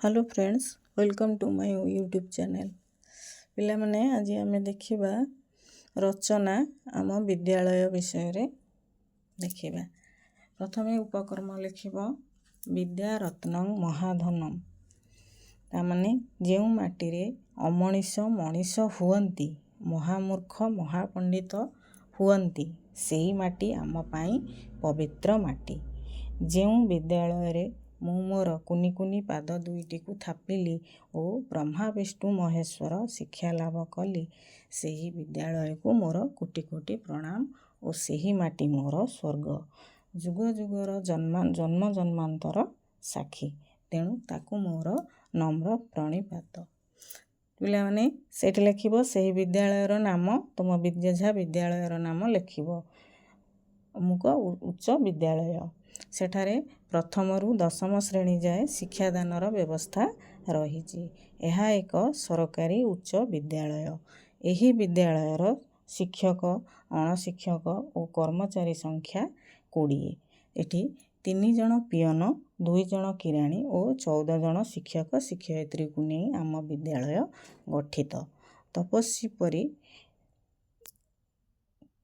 Hello friends, welcome to my YouTube channel. पिला माने आज आमे देखिबा रचना आम विद्यालय विषय रे देखिबा। प्रथमे उपकर्म लिखिबो विद्या रत्नं महाधनम। तामाने जेउ माटी रे अमणिष मणिष हुअंती, महामूर्ख महापंडित हुअंती, सेही माटी आम पाई पवित्र माटी। जेउ विद्यालय रे मु मोर कुनी कुनी पाद दुईटी को थापिली ओ ब्रह्मा विष्णु महेश्वर शिक्षा लाभ कली, सेही विद्यालय को मोर कोटि कोटि प्रणाम ओ सेही माटी मोर स्वर्ग। जुग जुगर जन्म जन्मांतर साक्षी, तेणु ताकू मोर नम्र प्रणिपात। पिला माने सेठ लिखिबो सेही विद्यालयर नाम, तुम जेझा विद्यालयर नाम लिखिबो। अमुक उच्च विद्यालय, सेठारे प्रथमरु दशम श्रेणी जाए शिक्षादानर व्यवस्था रही। यह एक सरकारी उच्च विद्यालय। एही विद्यालयर शिक्षक अणशिक्षक और कर्मचारी संख्या 20। एठी 3 जन पियन, 2 जन किराणी और 14 जन शिक्षक शिक्षयित्री को नहीं आम विद्यालय गठित। तपस्वी परी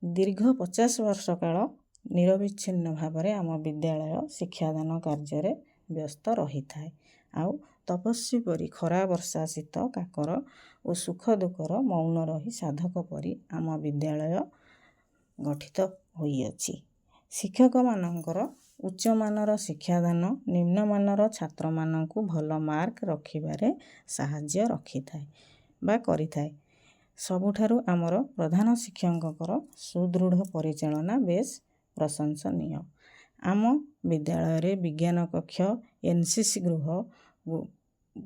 दीर्घ 50 वर्ष काल निरविच्छिन्न भावरे आम विद्यालय शिक्षादान कार्य व्यस्त रही थाए। आउ तपस्वी परी खरा वर्षा शीत काकर और सुख दुखर मौन रही साधक परी आम विद्यालय गठित होई अछि। शिक्षक मानकर उच्च मानर शिक्षादान निम्न मानर छात्र मानकु भल मार्क रखिबारे साहाय्य रखी थाए बा करि थाए। सबुठारु आमर प्रधान शिक्षककर सुदृढ़ परिचालना बेस प्रशंसनीय। आम विद्यालय रे विज्ञान कक्ष, एनसीसी गृह,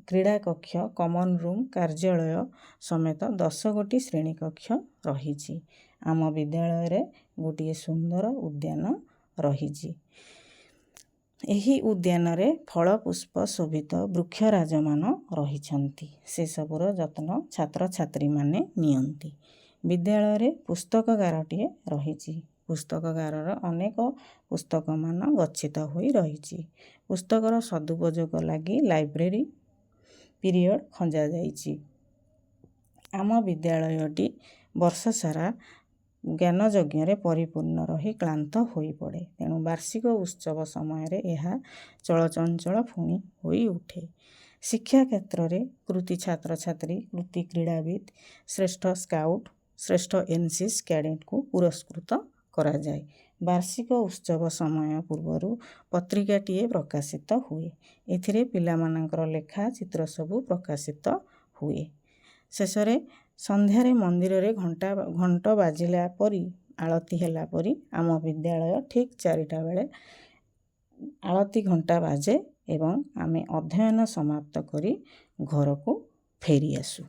क्रीड़ा कक्ष, कमन रूम, कार्यालय समेत 10 गोटी श्रेणी कक्ष रही। आम विद्यालय रे गोटे सुंदर उद्यान रही। एही उद्यान रे फल पुष्प शोभित वृक्षराज मान रहिछंती। से सबुर जत्न छात्र छात्री माने नियंती। विद्यालय रे पुस्तकागारटीए रही। पुस्तकागारर अनेक पुस्तक मान गच्छित होई रही। पुस्तकर सदुपयोग लगी लाइब्रेरी पीरियड खंजा जाइछि। आम विद्यालयटी वर्ष सारा ज्ञान यज्ञ परिपूर्ण रही क्लांत होई पड़े, तेणु वार्षिक उत्सव समय रे यह चलचंचल फुणी होई उठे। शिक्षा क्षेत्र रे कृति छात्र छात्री, कृति क्रीड़ाविद, श्रेष्ठ स्काउट, श्रेष्ठ एनसीसी कैडेट को पुरस्कृत करा जाए। वार्षिक उत्सव समय पूर्वरु पत्रिकाटीए प्रकाशित हुए। एथिरे पिला मानकर लेखा चित्र सबु प्रकाशित हुए। शेषरे संध्यारे मंदिर रे घंट बाजिला परी आलती हेला परी आम विद्यालय ठीक 4टा बेले आलती घंटा बाजे एवं आमे अध्ययन समाप्त करी घर को फेरी आसु।